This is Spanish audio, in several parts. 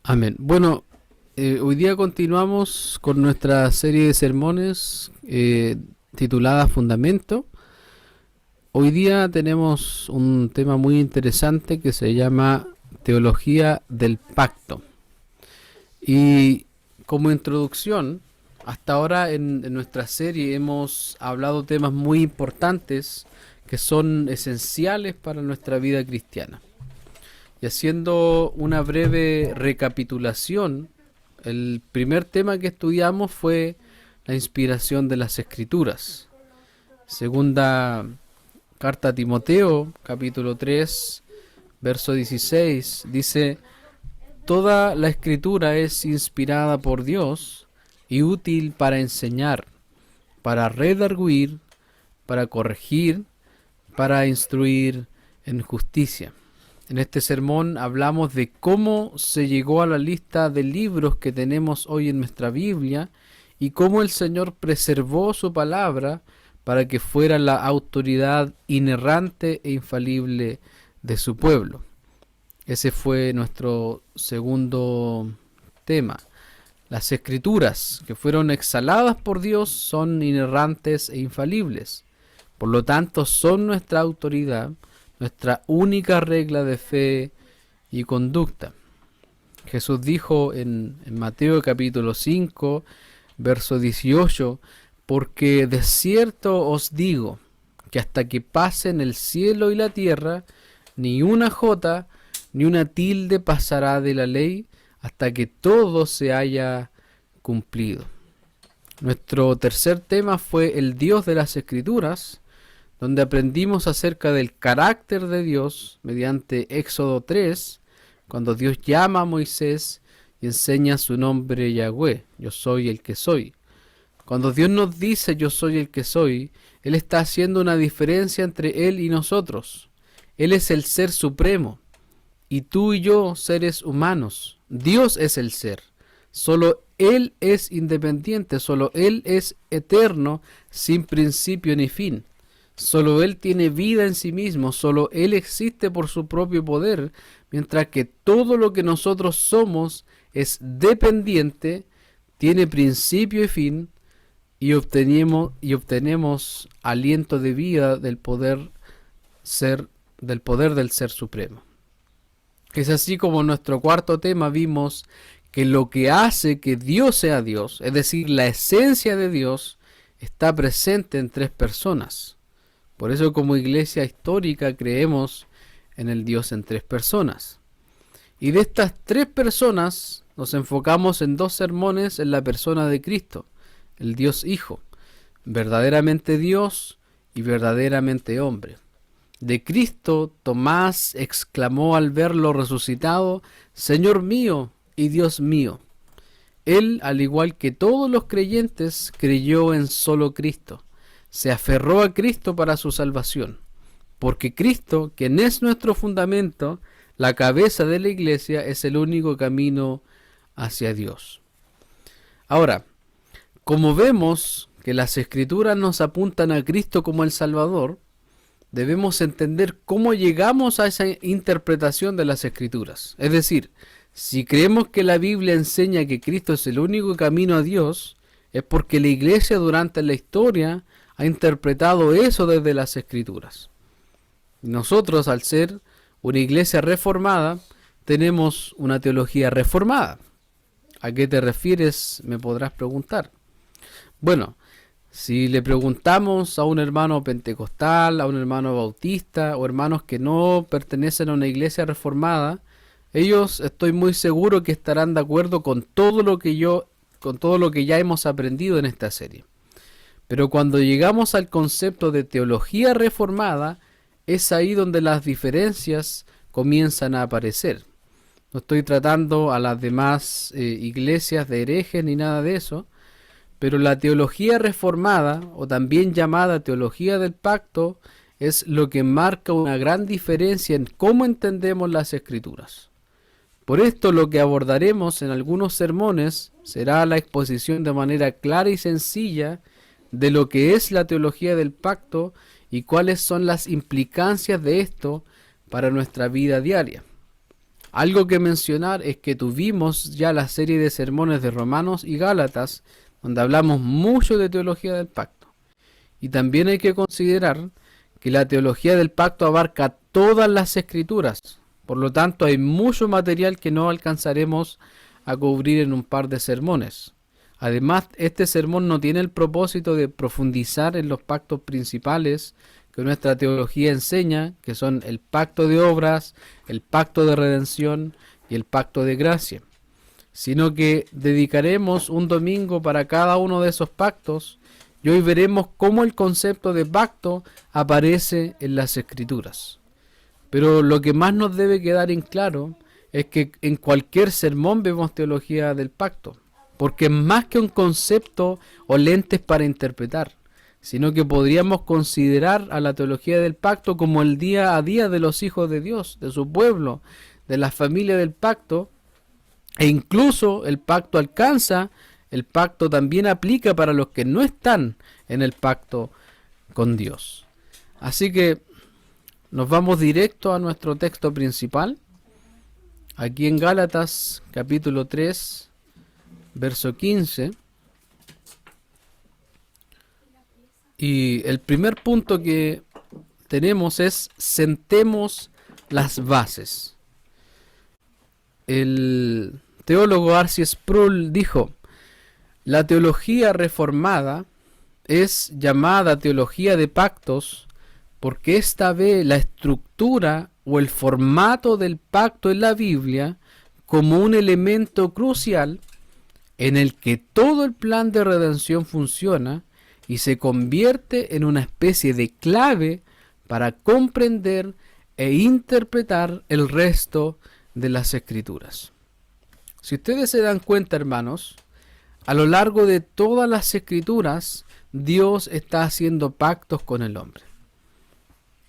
Amén. Bueno, hoy día continuamos con nuestra serie de sermones titulada Fundamento. Hoy día tenemos un tema muy interesante que se llama Teología del Pacto. Y como introducción, hasta ahora en nuestra serie hemos hablado temas muy importantes que son esenciales para nuestra vida cristiana. Y haciendo una breve recapitulación, el primer tema que estudiamos fue la inspiración de las Escrituras. Segunda carta a Timoteo, capítulo 3, verso 16, dice: Toda la Escritura es inspirada por Dios y útil para enseñar, para redarguir, para corregir, para instruir en justicia. En este sermón hablamos de cómo se llegó a la lista de libros que tenemos hoy en nuestra Biblia y cómo el Señor preservó su palabra para que fuera la autoridad inerrante e infalible de su pueblo. Ese fue nuestro segundo tema. Las Escrituras que fueron exhaladas por Dios son inerrantes e infalibles. Por lo tanto, son nuestra autoridad, nuestra única regla de fe y conducta. Jesús dijo en Mateo capítulo 5, verso 18, porque de cierto os digo que hasta que pasen el cielo y la tierra, ni una jota ni una tilde pasará de la ley hasta que todo se haya cumplido. Nuestro tercer tema fue el Dios de las Escrituras, donde aprendimos acerca del carácter de Dios mediante Éxodo 3, cuando Dios llama a Moisés y enseña su nombre Yahweh, yo soy el que soy. Cuando Dios nos dice yo soy el que soy, Él está haciendo una diferencia entre Él y nosotros. Él es el ser supremo, y tú y yo, seres humanos. Dios es el ser. Solo Él es independiente, solo Él es eterno, sin principio ni fin. Solo Él tiene vida en sí mismo, solo Él existe por su propio poder, mientras que todo lo que nosotros somos es dependiente, tiene principio y fin, y obtenemos aliento de vida del poder del ser supremo. Es así como en nuestro cuarto tema vimos que lo que hace que Dios sea Dios, es decir, la esencia de Dios, está presente en tres personas. Por eso como iglesia histórica creemos en el Dios en tres personas. Y de estas tres personas nos enfocamos en dos sermones en la persona de Cristo, el Dios Hijo, verdaderamente Dios y verdaderamente hombre. De Cristo, Tomás exclamó al verlo resucitado: Señor mío y Dios mío. Él, al igual que todos los creyentes, creyó en solo Cristo. Se aferró a Cristo para su salvación, porque Cristo, quien es nuestro fundamento, la cabeza de la iglesia, es el único camino hacia Dios. Ahora, como vemos que las Escrituras nos apuntan a Cristo como el Salvador, debemos entender cómo llegamos a esa interpretación de las Escrituras. Es decir, si creemos que la Biblia enseña que Cristo es el único camino a Dios, es porque la iglesia durante la historia ha interpretado eso desde las Escrituras. Nosotros, al ser una iglesia reformada, tenemos una teología reformada. ¿A qué te refieres?, me podrás preguntar. Bueno, si le preguntamos a un hermano pentecostal, a un hermano bautista o hermanos que no pertenecen a una iglesia reformada, ellos estoy muy seguro que estarán de acuerdo con todo lo que ya hemos aprendido en esta serie. Pero cuando llegamos al concepto de teología reformada, es ahí donde las diferencias comienzan a aparecer. No estoy tratando a las demás iglesias de herejes ni nada de eso, pero la teología reformada, o también llamada teología del pacto, es lo que marca una gran diferencia en cómo entendemos las Escrituras. Por esto lo que abordaremos en algunos sermones será la exposición de manera clara y sencilla de lo que es la teología del pacto y cuáles son las implicancias de esto para nuestra vida diaria. Algo que mencionar es que tuvimos ya la serie de sermones de Romanos y Gálatas, donde hablamos mucho de teología del pacto. Y también hay que considerar que la teología del pacto abarca todas las escrituras. Por lo tanto, hay mucho material que no alcanzaremos a cubrir en un par de sermones. Además, este sermón no tiene el propósito de profundizar en los pactos principales que nuestra teología enseña, que son el pacto de obras, el pacto de redención y el pacto de gracia, sino que dedicaremos un domingo para cada uno de esos pactos y hoy veremos cómo el concepto de pacto aparece en las Escrituras. Pero lo que más nos debe quedar en claro es que en cualquier sermón vemos teología del pacto, porque es más que un concepto o lentes para interpretar, sino que podríamos considerar a la teología del pacto como el día a día de los hijos de Dios, de su pueblo, de la familia del pacto, e incluso el pacto alcanza, el pacto también aplica para los que no están en el pacto con Dios. Así que nos vamos directo a nuestro texto principal, aquí en Gálatas capítulo 3, verso 15. Y el primer punto que tenemos es: sentemos las bases. El teólogo R.C. Sproul dijo: la teología reformada es llamada teología de pactos porque ésta ve la estructura o el formato del pacto en la Biblia como un elemento crucial en el que todo el plan de redención funciona y se convierte en una especie de clave para comprender e interpretar el resto de las Escrituras. Si ustedes se dan cuenta, hermanos, a lo largo de todas las Escrituras, Dios está haciendo pactos con el hombre.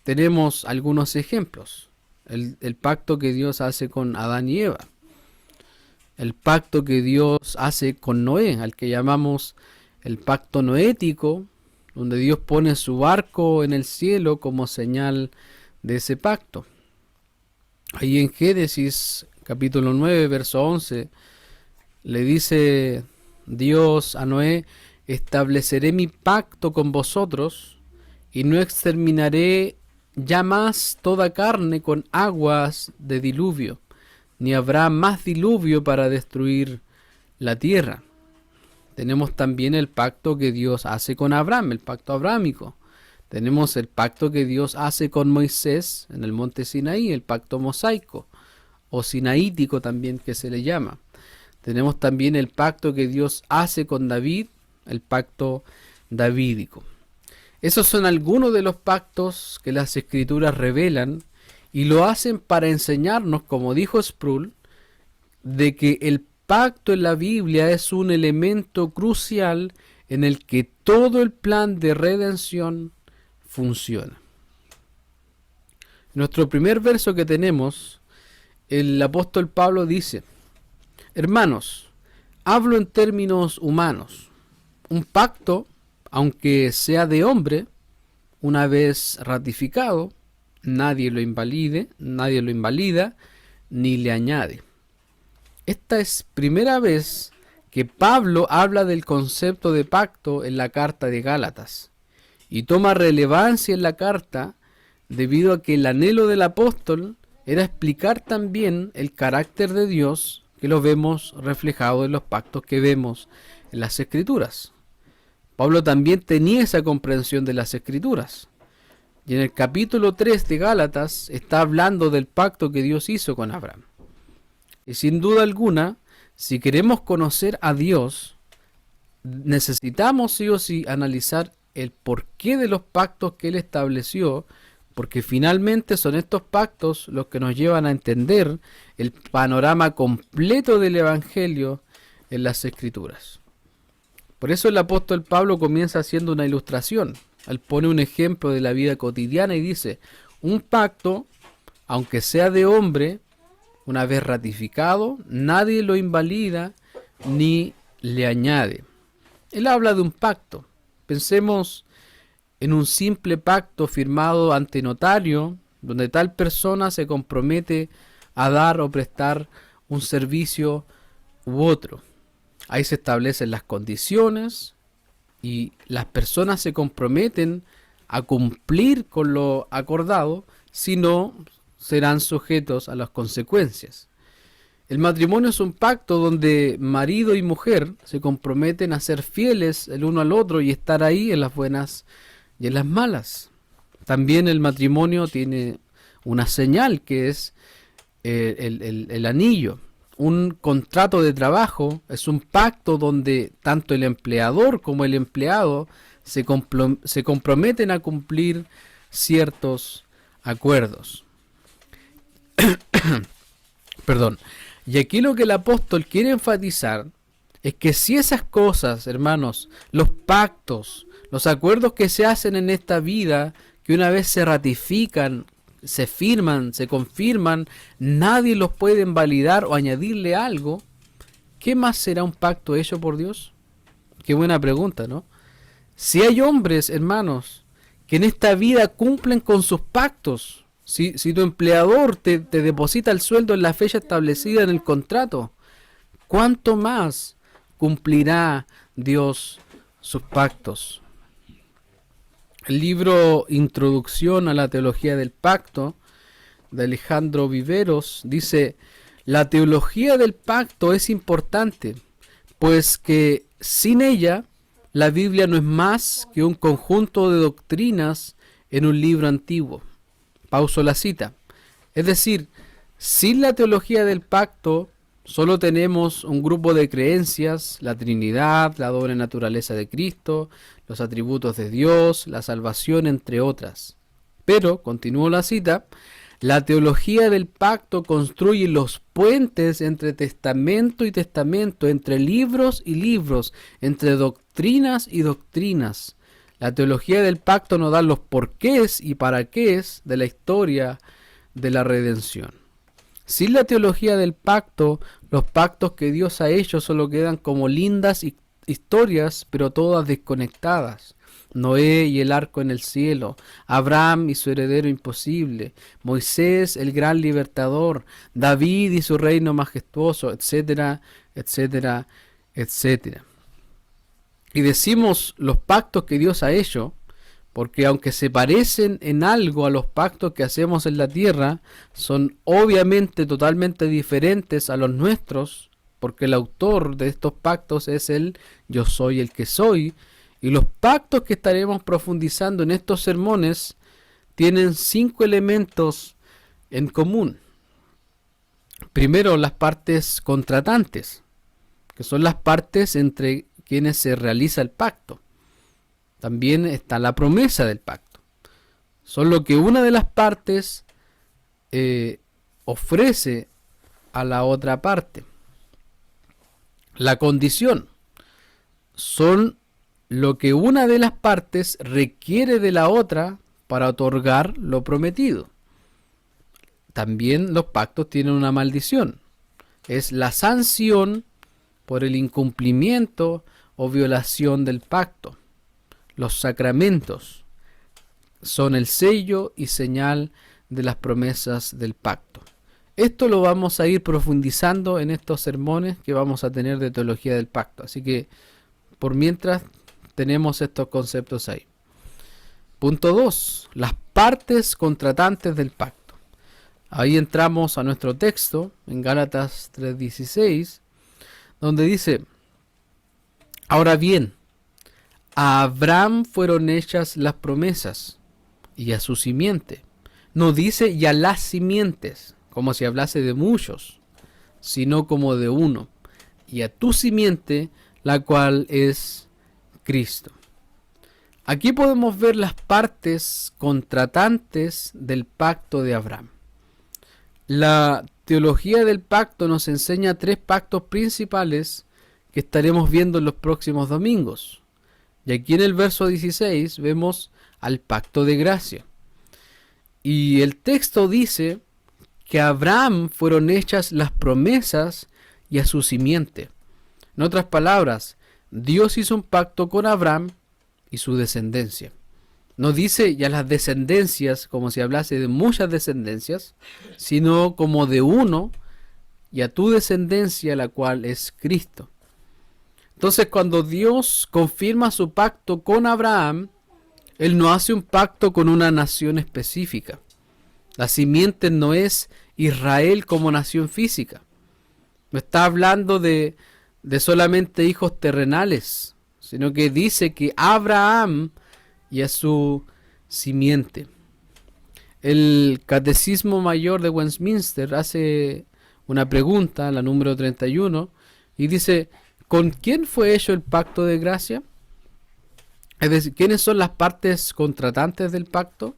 Tenemos algunos ejemplos. El pacto que Dios hace con Adán y Eva. El pacto que Dios hace con Noé, al que llamamos el pacto noético, donde Dios pone su barco en el cielo como señal de ese pacto. Ahí en Génesis capítulo 9, verso 11, le dice Dios a Noé: estableceré mi pacto con vosotros y no exterminaré ya más toda carne con aguas de diluvio, ni habrá más diluvio para destruir la tierra. Tenemos también el pacto que Dios hace con Abraham, el pacto abrámico. Tenemos el pacto que Dios hace con Moisés en el monte Sinaí, el pacto mosaico, o sinaítico también que se le llama. Tenemos también el pacto que Dios hace con David, el pacto davídico. Esos son algunos de los pactos que las Escrituras revelan y lo hacen para enseñarnos, como dijo Sproul, de que el pacto en la Biblia es un elemento crucial en el que todo el plan de redención funciona. Nuestro primer verso que tenemos, el apóstol Pablo dice: hermanos, hablo en términos humanos. Un pacto, aunque sea de hombre, una vez ratificado, nadie lo invalida, ni le añade. Esta es primera vez que Pablo habla del concepto de pacto en la carta de Gálatas, y toma relevancia en la carta debido a que el anhelo del apóstol era explicar también el carácter de Dios, que lo vemos reflejado en los pactos que vemos en las Escrituras. Pablo también tenía esa comprensión de las Escrituras. Y en el capítulo 3 de Gálatas está hablando del pacto que Dios hizo con Abraham. Y sin duda alguna, si queremos conocer a Dios, necesitamos sí o sí analizar el porqué de los pactos que Él estableció, porque finalmente son estos pactos los que nos llevan a entender el panorama completo del Evangelio en las Escrituras. Por eso el apóstol Pablo comienza haciendo una ilustración. Él pone un ejemplo de la vida cotidiana y dice: un pacto, aunque sea de hombre, una vez ratificado, nadie lo invalida ni le añade. Él habla de un pacto. Pensemos en un simple pacto firmado ante notario, donde tal persona se compromete a dar o prestar un servicio u otro. Ahí se establecen las condiciones y las personas se comprometen a cumplir con lo acordado, si no, serán sujetos a las consecuencias. El matrimonio es un pacto donde marido y mujer se comprometen a ser fieles el uno al otro y estar ahí en las buenas y en las malas. También el matrimonio tiene una señal que es el anillo. Un contrato de trabajo es un pacto donde tanto el empleador como el empleado se comprometen a cumplir ciertos acuerdos. Perdón. Y aquí lo que el apóstol quiere enfatizar es que si esas cosas, hermanos, los pactos, los acuerdos que se hacen en esta vida, que una vez se ratifican, se firman, se confirman, nadie los puede invalidar o añadirle algo, ¿qué más será un pacto hecho por Dios? Qué buena pregunta, ¿no? Si hay hombres, hermanos, que en esta vida cumplen con sus pactos, si tu empleador te deposita el sueldo en la fecha establecida en el contrato, ¿cuánto más cumplirá Dios sus pactos? El libro Introducción a la Teología del Pacto de Alejandro Viveros dice: la teología del pacto es importante, pues que sin ella la Biblia no es más que un conjunto de doctrinas en un libro antiguo. Pauso la cita. Es decir, sin la teología del pacto solo tenemos un grupo de creencias, la Trinidad, la doble naturaleza de Cristo, los atributos de Dios, la salvación, entre otras. Pero, continúo la cita, la teología del pacto construye los puentes entre testamento y testamento, entre libros y libros, entre doctrinas y doctrinas. La teología del pacto nos da los porqués y para qué de la historia de la redención. Sin la teología del pacto, los pactos que Dios ha hecho solo quedan como lindas historias, pero todas desconectadas. Noé y el arco en el cielo, Abraham y su heredero imposible, Moisés el gran libertador, David y su reino majestuoso, etcétera, etcétera, etcétera. Y decimos los pactos que Dios ha hecho, porque aunque se parecen en algo a los pactos que hacemos en la tierra, son obviamente totalmente diferentes a los nuestros, porque el autor de estos pactos es el yo soy el que soy, y los pactos que estaremos profundizando en estos sermones tienen 5 elementos en común. Primero, las partes contratantes, que son las partes entre quienes se realiza el pacto. También está la promesa del pacto. Son lo que una de las partes ofrece a la otra parte. La condición son lo que una de las partes requiere de la otra para otorgar lo prometido. También los pactos tienen una maldición. Es la sanción por el incumplimiento o violación del pacto. Los sacramentos son el sello y señal de las promesas del pacto. Esto lo vamos a ir profundizando en estos sermones que vamos a tener de teología del pacto. Así que, por mientras, tenemos estos conceptos ahí. Punto 2. Las partes contratantes del pacto. Ahí entramos a nuestro texto, en Gálatas 3:16, donde dice: ahora bien, a Abraham fueron hechas las promesas, y a su simiente. No dice y a las simientes, como si hablase de muchos, sino como de uno, y a tu simiente, la cual es Cristo. Aquí podemos ver las partes contratantes del pacto de Abraham. La teología del pacto nos enseña 3 pactos principales que estaremos viendo en los próximos domingos. Y aquí en el verso 16 vemos al pacto de gracia. Y el texto dice que a Abraham fueron hechas las promesas y a su simiente. En otras palabras, Dios hizo un pacto con Abraham y su descendencia. No dice ya las descendencias, como si hablase de muchas descendencias, sino como de uno, y a tu descendencia, la cual es Cristo. Entonces, cuando Dios confirma su pacto con Abraham, Él no hace un pacto con una nación específica. La simiente no es Israel como nación física. No está hablando de solamente hijos terrenales, sino que dice que Abraham y a su simiente. El Catecismo Mayor de Westminster hace una pregunta, la número 31, y dice, ¿con quién fue hecho el pacto de gracia? Es decir, ¿quiénes son las partes contratantes del pacto?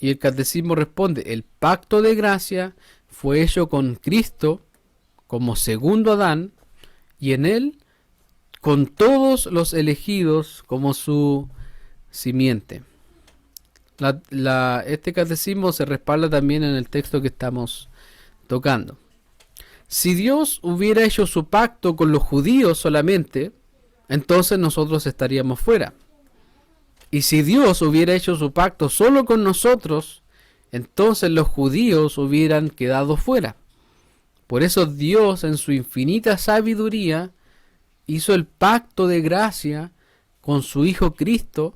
Y el Catecismo responde, el pacto de gracia fue hecho con Cristo como segundo Adán, y en él con todos los elegidos como su simiente. Este catecismo se respalda también en el texto que estamos tocando. Si Dios hubiera hecho su pacto con los judíos solamente, entonces nosotros estaríamos fuera. Y si Dios hubiera hecho su pacto solo con nosotros, entonces los judíos hubieran quedado fuera. Por eso Dios, en su infinita sabiduría, hizo el pacto de gracia con su Hijo Cristo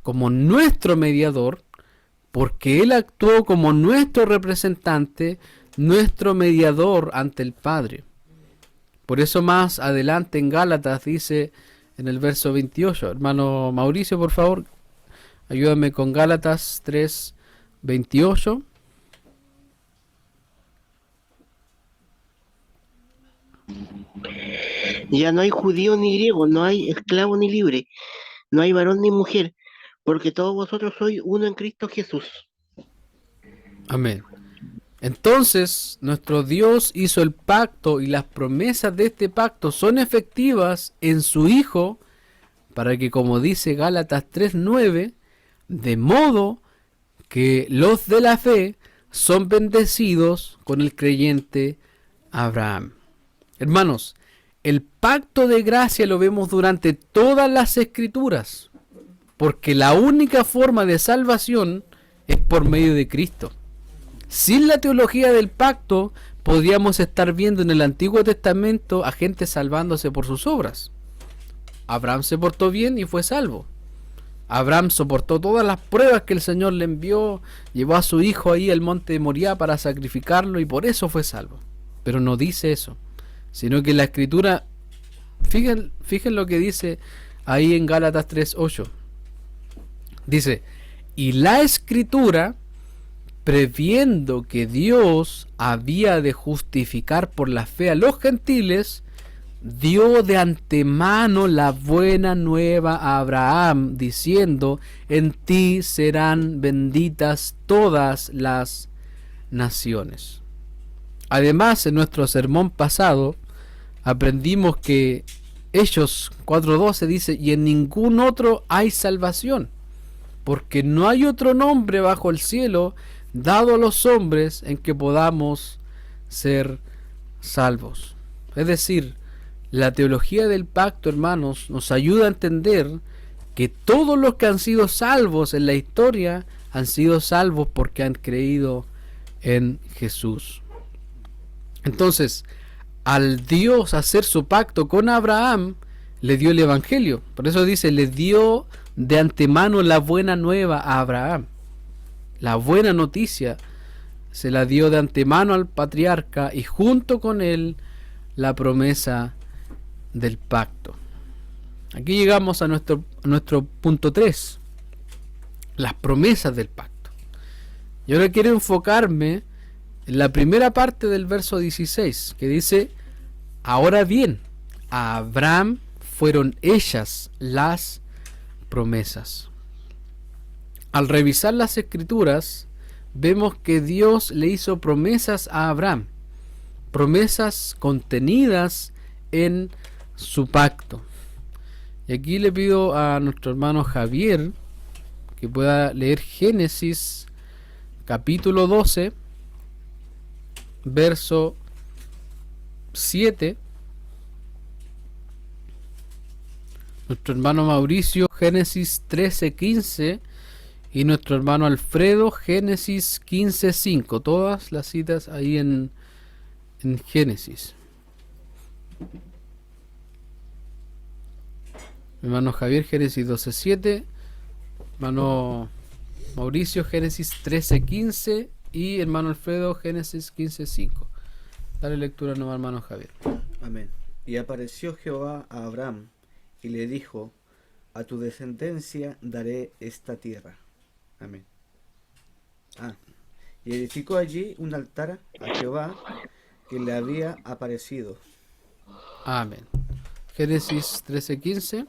como nuestro mediador, porque Él actuó como nuestro representante, nuestro mediador ante el Padre. Por eso más adelante en Gálatas dice en el verso 28, hermano Mauricio, por favor, ayúdame con Gálatas 3:28. Ya no hay judío ni griego, no hay esclavo ni libre, no hay varón ni mujer, porque todos vosotros sois uno en Cristo Jesús. Amén. Entonces, nuestro Dios hizo el pacto y las promesas de este pacto son efectivas en su Hijo, para que, como dice Gálatas 3:9, de modo que los de la fe son bendecidos con el creyente Abraham. Hermanos, el pacto de gracia lo vemos durante todas las escrituras, porque la única forma de salvación es por medio de Cristo. Sin la teología del pacto, podríamos estar viendo en el Antiguo Testamento a gente salvándose por sus obras. Abraham se portó bien y fue salvo. Abraham soportó todas las pruebas que el Señor le envió, llevó a su hijo ahí al monte de Moriah para sacrificarlo y por eso fue salvo. Pero no dice eso, sino que la Escritura, fíjense lo que dice ahí en Gálatas 3:8. Dice, y la Escritura, previendo que Dios había de justificar por la fe a los gentiles, dio de antemano la buena nueva a Abraham, diciendo, en ti serán benditas todas las naciones. Además, en nuestro sermón pasado, aprendimos que Hechos 4:12 dice, y en ningún otro hay salvación, porque no hay otro nombre bajo el cielo dado a los hombres en que podamos ser salvos. Es decir, la teología del pacto, hermanos, nos ayuda a entender que todos los que han sido salvos en la historia han sido salvos porque han creído en Jesús. Entonces, al Dios hacer su pacto con Abraham, le dio el Evangelio. Por eso dice, le dio de antemano la buena nueva a Abraham. La buena noticia se la dio de antemano al patriarca y junto con él la promesa del pacto. Aquí llegamos a nuestro punto 3, las promesas del pacto. Yo ahora quiero enfocarme en la primera parte del verso 16, que dice, ahora bien, a Abraham fueron hechas las promesas. Al revisar las escrituras, vemos que Dios le hizo promesas a Abraham, promesas contenidas en su pacto. Y aquí le pido a nuestro hermano Javier que pueda leer Génesis capítulo 12, verso 7. Nuestro hermano Mauricio, Génesis 13:15 Y nuestro hermano Alfredo, Génesis 15:5. Todas las citas ahí en Génesis. Mi hermano Javier, Génesis 12:7. Hermano Mauricio, Génesis 13:15. Y hermano Alfredo, Génesis 15:5. Dale lectura nomás, hermano Javier. Amén. Y apareció Jehová a Abraham y le dijo: a tu descendencia daré esta tierra. Amén. Y edificó allí un altar a Jehová que le había aparecido. Amén. Génesis 13:15.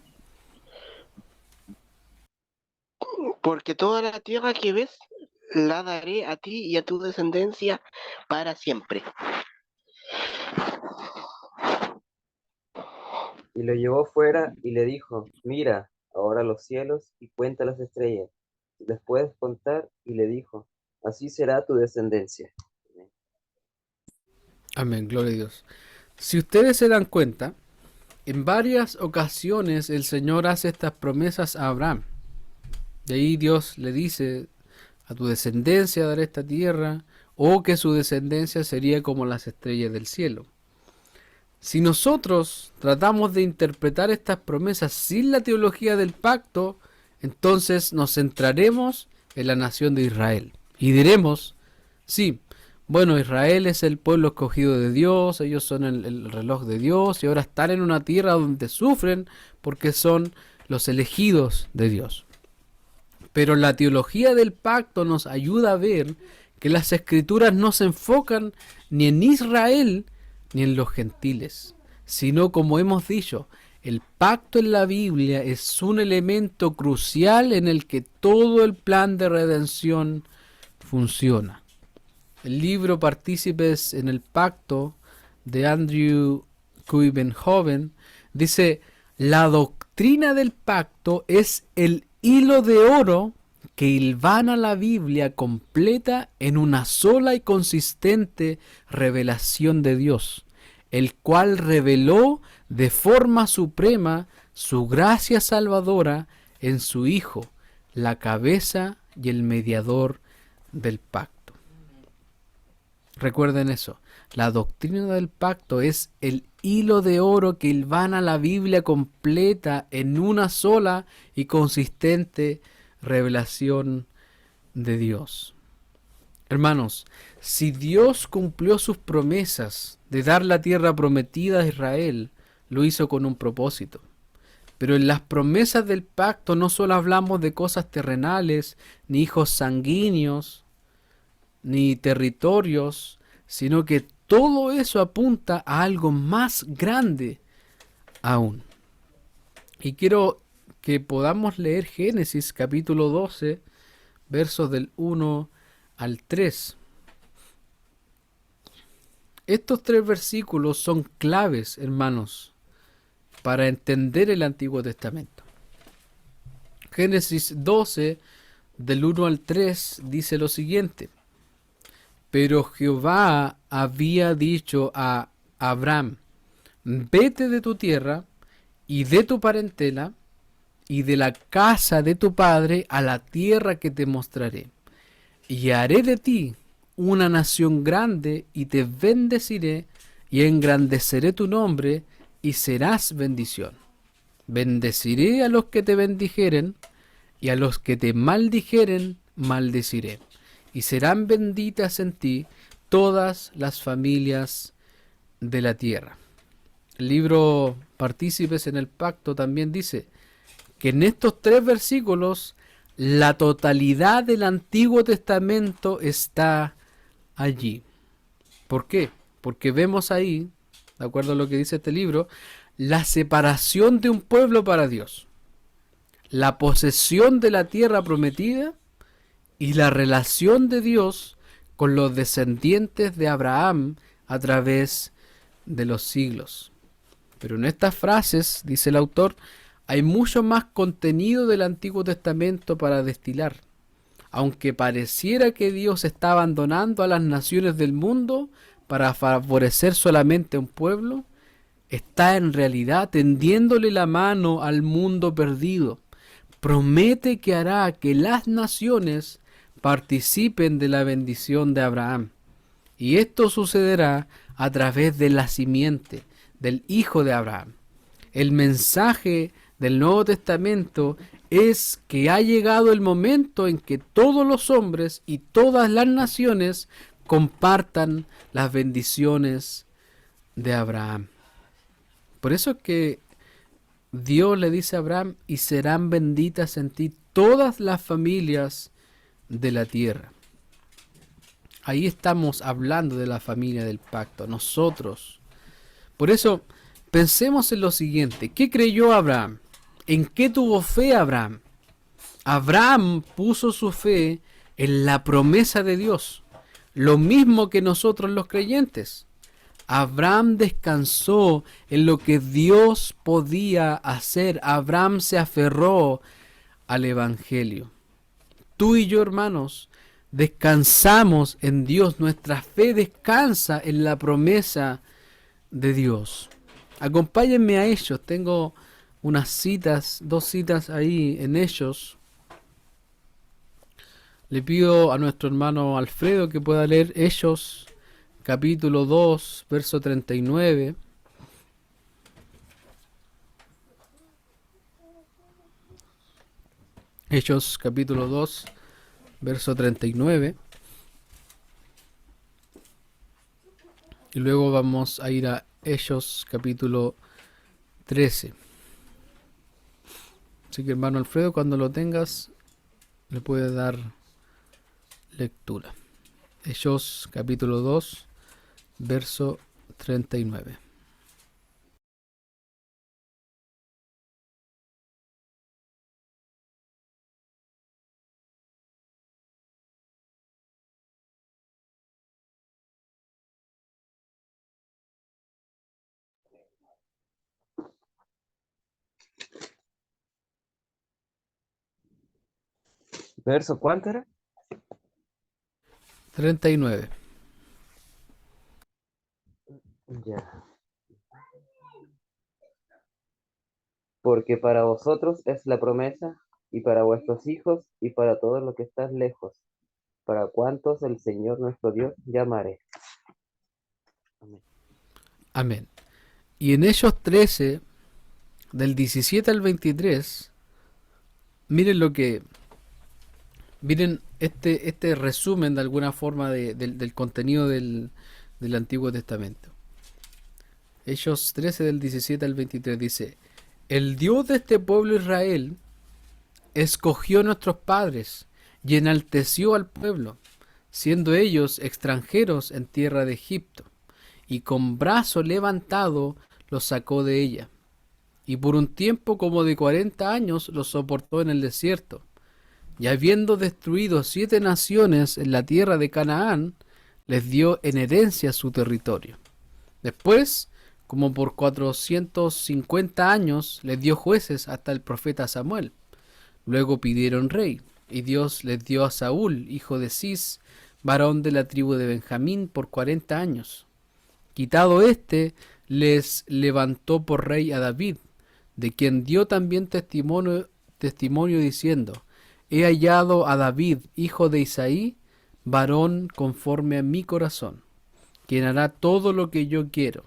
Porque toda la tierra que ves la daré a ti y a tu descendencia para siempre. Y lo llevó fuera y le dijo: mira ahora los cielos y cuenta las estrellas, si las puedes contar. Y le dijo: así será tu descendencia. Amén, gloria a Dios. Si ustedes se dan cuenta, en varias ocasiones el Señor hace estas promesas a Abraham. De ahí Dios le dice: a tu descendencia daré esta tierra, o que su descendencia sería como las estrellas del cielo. Si nosotros tratamos de interpretar estas promesas sin la teología del pacto, entonces nos centraremos en la nación de Israel. Y diremos: sí, bueno, Israel es el pueblo escogido de Dios, ellos son el reloj de Dios, y ahora están en una tierra donde sufren porque son los elegidos de Dios. Pero la teología del pacto nos ayuda a ver que las escrituras no se enfocan ni en Israel ni en los gentiles, sino, como hemos dicho, el pacto en la Biblia es un elemento crucial en el que todo el plan de redención funciona. El libro Partícipes en el Pacto de Andrew Kuyvenhoven dice: la doctrina del pacto es el hilo de oro que hilvana la Biblia completa en una sola y consistente revelación de Dios, el cual reveló de forma suprema su gracia salvadora en su Hijo, la cabeza y el mediador del pacto. Recuerden eso, la doctrina del pacto es el hilo de oro que hilvana la Biblia completa en una sola y consistente revelación de Dios. Hermanos, si Dios cumplió sus promesas de dar la tierra prometida a Israel, lo hizo con un propósito. Pero en las promesas del pacto no solo hablamos de cosas terrenales, ni hijos sanguíneos, ni territorios, sino que todo eso apunta a algo más grande aún. Y quiero que podamos leer Génesis capítulo 12, versos del 1 al 3. Estos 3 versículos son claves, hermanos, para entender el Antiguo Testamento. Génesis 12, del 1 al 3, dice lo siguiente: pero Jehová había dicho a Abraham: vete de tu tierra y de tu parentela y de la casa de tu padre a la tierra que te mostraré, y haré de ti una nación grande, y te bendeciré, y engrandeceré tu nombre, y serás bendición. Bendeciré a los que te bendijeren, y a los que te maldijeren, maldeciré. Y serán benditas en ti todas las familias de la tierra. El libro Partícipes en el Pacto también dice que en estos 3 versículos la totalidad del Antiguo Testamento está allí. ¿Por qué? Porque vemos ahí, de acuerdo a lo que dice este libro, la separación de un pueblo para Dios, la posesión de la tierra prometida y la relación de Dios con los descendientes de Abraham a través de los siglos. Pero en estas frases, dice el autor, hay mucho más contenido del Antiguo Testamento para destilar. Aunque pareciera que Dios está abandonando a las naciones del mundo para favorecer solamente a un pueblo, está en realidad tendiéndole la mano al mundo perdido promete que hará que las naciones participen de la bendición de Abraham. Y esto sucederá a través de la simiente, del hijo de Abraham. El mensaje del Nuevo Testamento es que ha llegado el momento en que todos los hombres y todas las naciones compartan las bendiciones de Abraham. Por eso es que Dios le dice a Abraham: y serán benditas en ti todas las familias de la tierra. Ahí estamos hablando de la familia del pacto, nosotros. Por eso, pensemos en lo siguiente: ¿qué creyó Abraham? ¿En qué tuvo fe Abraham? Abraham puso su fe en la promesa de Dios, lo mismo que nosotros los creyentes. Abraham descansó en lo que Dios podía hacer. Abraham se aferró al Evangelio. Tú y yo, hermanos, descansamos en Dios. Nuestra fe descansa en la promesa de Dios. Acompáñenme a Hechos. Tengo unas citas, 2 citas ahí en Hechos. Le pido a nuestro hermano Alfredo que pueda leer Hechos capítulo 2, verso 39. Hechos capítulo 2, verso 39. Y luego vamos a ir a Hechos capítulo 13. Así que, hermano Alfredo, cuando lo tengas, le puede dar lectura. Hechos capítulo 2, verso 39. ¿Verso cuánto era? 39. Ya. Porque para vosotros es la promesa, y para vuestros hijos, y para todos los que están lejos, para cuantos el Señor nuestro Dios llamaré. Amén. Amén. Y en Hechos 13, del 17 al 23, miren miren este resumen de alguna forma del contenido del Antiguo Testamento. Hechos 13 del 17 al 23 dice: el Dios de este pueblo Israel escogió a nuestros padres y enalteció al pueblo, siendo ellos extranjeros en tierra de Egipto, y con brazo levantado los sacó de ella, y por un tiempo como de 40 años los soportó en el desierto. Y habiendo destruido 7 naciones en la tierra de Canaán, les dio en herencia su territorio. Después, como por 450 años, les dio jueces hasta el profeta Samuel. Luego pidieron rey, y Dios les dio a Saúl, hijo de Cis, varón de la tribu de Benjamín, por 40 años. Quitado éste, les levantó por rey a David, de quien dio también testimonio diciendo: he hallado a David, hijo de Isaí, varón conforme a mi corazón, quien hará todo lo que yo quiero.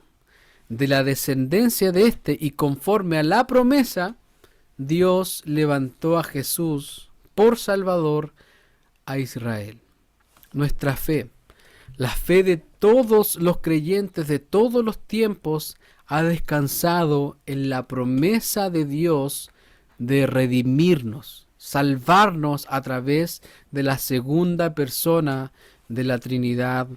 De la descendencia de éste y conforme a la promesa, Dios levantó a Jesús por Salvador a Israel. Nuestra fe, la fe de todos los creyentes de todos los tiempos, ha descansado en la promesa de Dios de redimirnos, salvarnos a través de la segunda persona de la Trinidad,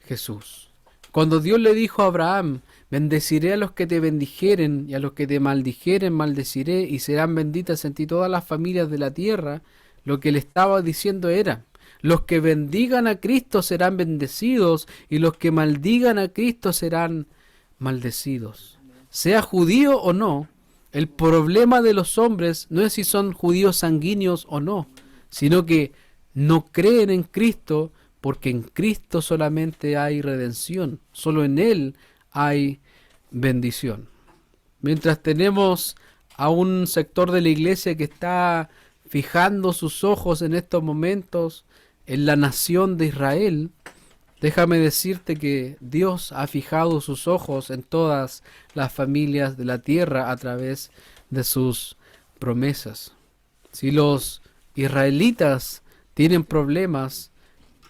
Jesús. Cuando Dios le dijo a Abraham: bendeciré a los que te bendijeren, y a los que te maldijeren maldeciré, y serán benditas en ti todas las familias de la tierra, lo que le estaba diciendo era: los que bendigan a Cristo serán bendecidos, y los que maldigan a Cristo serán maldecidos. Sea judío o no, el problema de los hombres no es si son judíos sanguíneos o no, sino que no creen en Cristo, porque en Cristo solamente hay redención, solo en Él hay bendición. Mientras tenemos a un sector de la iglesia que está fijando sus ojos en estos momentos en la nación de Israel, déjame decirte que Dios ha fijado sus ojos en todas las familias de la tierra a través de sus promesas. Si los israelitas tienen problemas,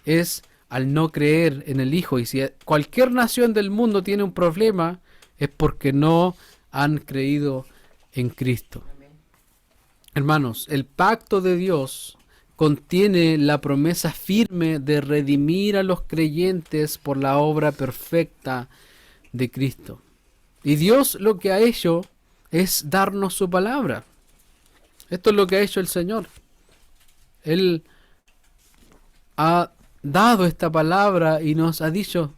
es al no creer en el Hijo. Y si cualquier nación del mundo tiene un problema, es porque no han creído en Cristo. Hermanos, el pacto de Dios contiene la promesa firme de redimir a los creyentes por la obra perfecta de Cristo. Y Dios lo que ha hecho es darnos su palabra. Esto es lo que ha hecho el Señor. Él ha dado esta palabra y nos ha dicho,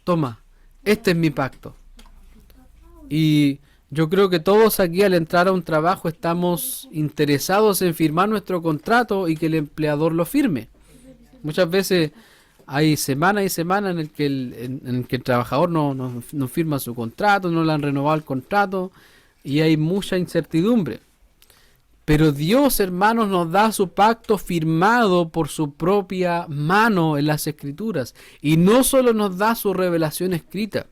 toma, este es mi pacto. Y yo creo que todos aquí al entrar a un trabajo estamos interesados en firmar nuestro contrato y que el empleador lo firme. Muchas veces hay semanas y semanas en el que el trabajador no firma su contrato, no le han renovado el contrato y hay mucha incertidumbre. Pero Dios, hermanos, nos da su pacto firmado por su propia mano en las Escrituras. Y no solo nos da su revelación escrita,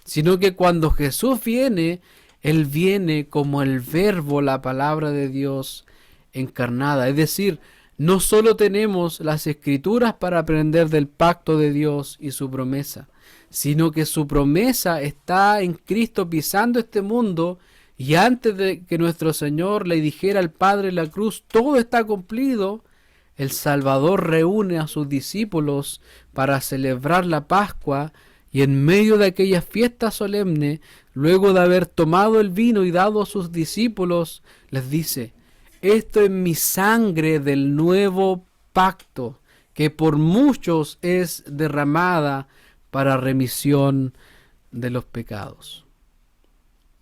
sino que cuando Jesús viene, Él viene como el Verbo, la palabra de Dios encarnada. Es decir, no solo tenemos las Escrituras para aprender del pacto de Dios y su promesa, sino que su promesa está en Cristo pisando este mundo. Y antes de que nuestro Señor le dijera al Padre en la cruz, todo está cumplido, el Salvador reúne a sus discípulos para celebrar la Pascua y en medio de aquella fiesta solemne, luego de haber tomado el vino y dado a sus discípulos, les dice, esto es mi sangre del nuevo pacto, que por muchos es derramada para remisión de los pecados.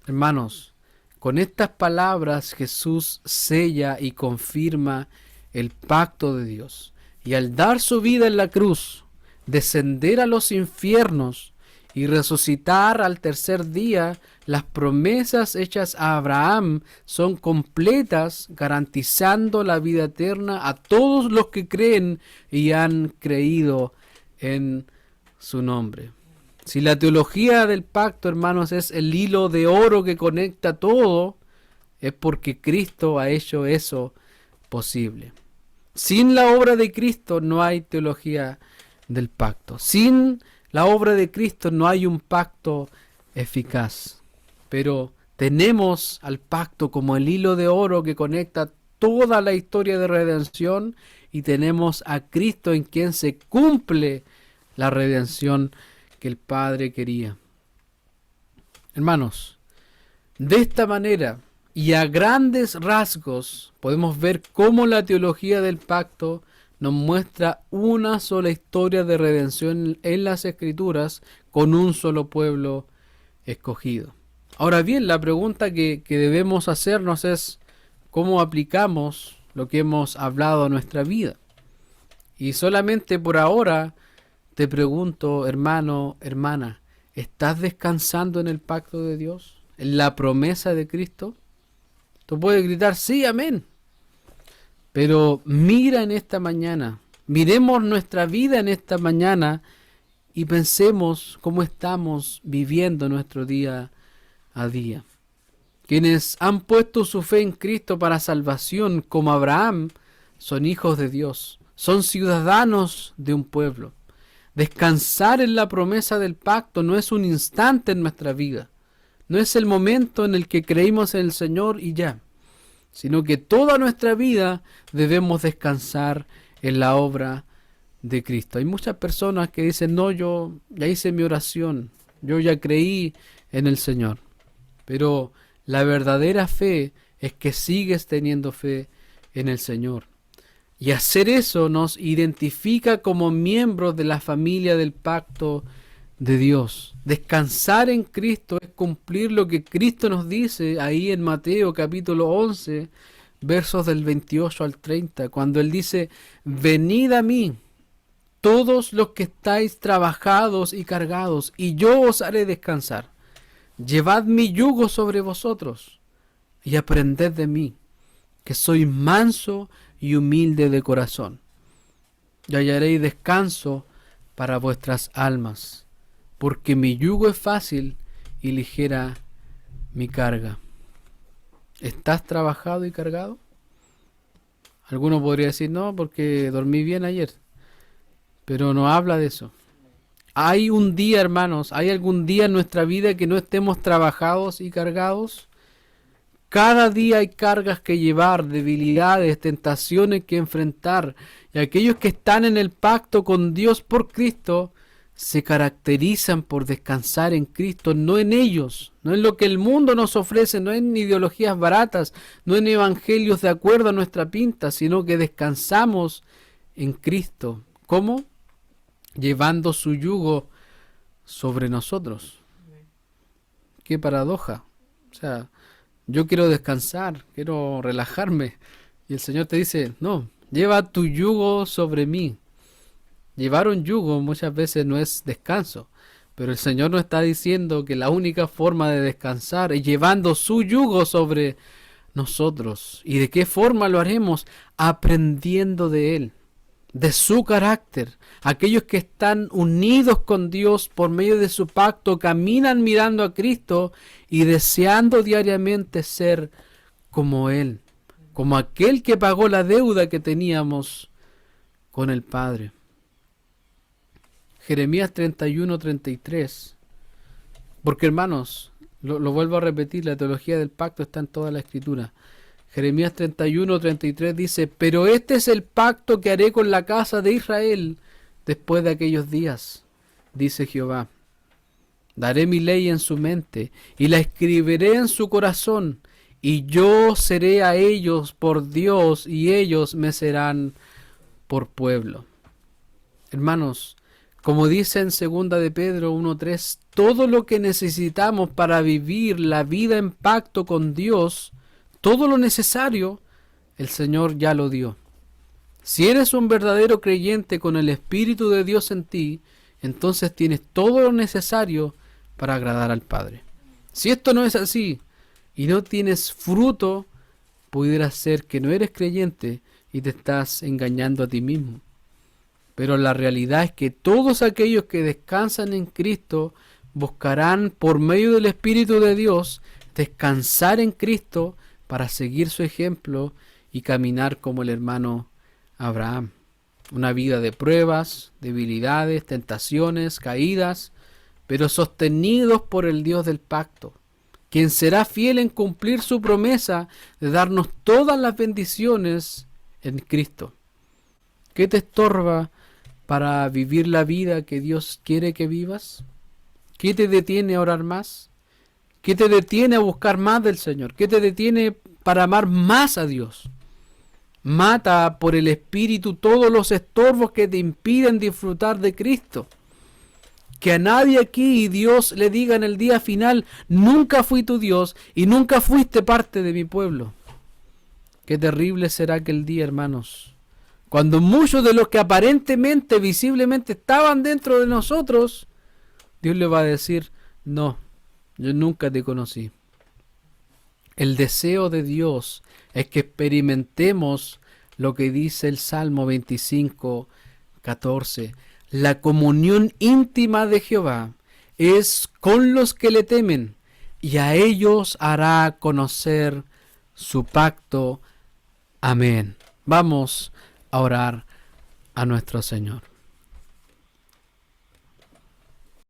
Hermanos, con estas palabras Jesús sella y confirma el pacto de Dios. Y al dar su vida en la cruz, descender a los infiernos y resucitar al tercer día, las promesas hechas a Abraham son completas, garantizando la vida eterna a todos los que creen y han creído en su nombre. Si la teología del pacto, hermanos, es el hilo de oro que conecta todo, es porque Cristo ha hecho eso posible. Sin la obra de Cristo no hay teología del pacto. Sin la obra de Cristo no hay un pacto eficaz. Pero tenemos al pacto como el hilo de oro que conecta toda la historia de redención y tenemos a Cristo en quien se cumple la redención que el Padre quería. Hermanos, de esta manera y a grandes rasgos podemos ver cómo la teología del pacto nos muestra una sola historia de redención en las Escrituras con un solo pueblo escogido. Ahora bien, la pregunta que debemos hacernos es cómo aplicamos lo que hemos hablado a nuestra vida. Y solamente por ahora te pregunto, hermano, hermana, ¿estás descansando en el pacto de Dios? ¿En la promesa de Cristo? Tú puedes gritar, sí, amén. Pero mira en esta mañana, miremos nuestra vida en esta mañana y pensemos cómo estamos viviendo nuestro día a día. Quienes han puesto su fe en Cristo para salvación, como Abraham, son hijos de Dios, son ciudadanos de un pueblo. Descansar en la promesa del pacto no es un instante en nuestra vida, no es el momento en el que creímos en el Señor y ya, sino que toda nuestra vida debemos descansar en la obra de Cristo. Hay muchas personas que dicen, no, yo ya hice mi oración, yo ya creí en el Señor, pero la verdadera fe es que sigues teniendo fe en el Señor. Y hacer eso nos identifica como miembros de la familia del pacto de Dios. Descansar en Cristo es cumplir lo que Cristo nos dice ahí en Mateo capítulo 11, versos del 28 al 30, cuando Él dice, venid a mí, todos los que estáis trabajados y cargados, y yo os haré descansar. Llevad mi yugo sobre vosotros y aprended de mí, que soy manso y humilde de corazón, y hallaréis descanso para vuestras almas, porque mi yugo es fácil y ligera mi carga. ¿Estás trabajado y cargado? Alguno podría decir, no, porque dormí bien ayer, pero no habla de eso. ¿Hay un día, hermanos, hay algún día en nuestra vida que no estemos trabajados y cargados? Cada día hay cargas que llevar, debilidades, tentaciones que enfrentar. Y aquellos que están en el pacto con Dios por Cristo se caracterizan por descansar en Cristo, no en ellos, no en lo que el mundo nos ofrece, no en ideologías baratas, no en evangelios de acuerdo a nuestra pinta, sino que descansamos en Cristo. ¿Cómo? Llevando su yugo sobre nosotros. Qué paradoja. O sea, yo quiero descansar, quiero relajarme. Y el Señor te dice, no, lleva tu yugo sobre mí. Llevar un yugo muchas veces no es descanso, pero el Señor nos está diciendo que la única forma de descansar es llevando su yugo sobre nosotros. ¿Y de qué forma lo haremos? Aprendiendo de Él, de su carácter. Aquellos que están unidos con Dios por medio de su pacto caminan mirando a Cristo y deseando diariamente ser como Él, como aquel que pagó la deuda que teníamos con el Padre. Jeremías 31:33. Porque, hermanos, lo vuelvo a repetir, la teología del pacto está en toda la Escritura. Jeremías 31:33 dice, pero este es el pacto que haré con la casa de Israel después de aquellos días, dice Jehová. Daré mi ley en su mente y la escribiré en su corazón, y yo seré a ellos por Dios y ellos me serán por pueblo. Hermanos, como dice en 2 de Pedro 1:3, todo lo que necesitamos para vivir la vida en pacto con Dios, todo lo necesario, el Señor ya lo dio. Si eres un verdadero creyente con el Espíritu de Dios en ti, entonces tienes todo lo necesario para agradar al Padre. Si esto no es así y no tienes fruto, pudiera ser que no eres creyente y te estás engañando a ti mismo. Pero la realidad es que todos aquellos que descansan en Cristo buscarán por medio del Espíritu de Dios descansar en Cristo para seguir su ejemplo y caminar como el hermano Abraham. Una vida de pruebas, debilidades, tentaciones, caídas, pero sostenidos por el Dios del pacto, quien será fiel en cumplir su promesa de darnos todas las bendiciones en Cristo. ¿Qué te estorba para vivir la vida que Dios quiere que vivas? ¿Qué te detiene a orar más? ¿Qué te detiene a buscar más del Señor? ¿Qué te detiene para amar más a Dios? Mata por el Espíritu todos los estorbos que te impiden disfrutar de Cristo. Que a nadie aquí Dios le diga en el día final, nunca fui tu Dios y nunca fuiste parte de mi pueblo. Qué terrible será aquel día, hermanos, cuando muchos de los que aparentemente, visiblemente estaban dentro de nosotros, Dios le va a decir, no, yo nunca te conocí. El deseo de Dios es que experimentemos lo que dice el Salmo 25:14. La comunión íntima de Jehová es con los que le temen, y a ellos hará conocer su pacto. Amén. Vamos a orar a nuestro Señor.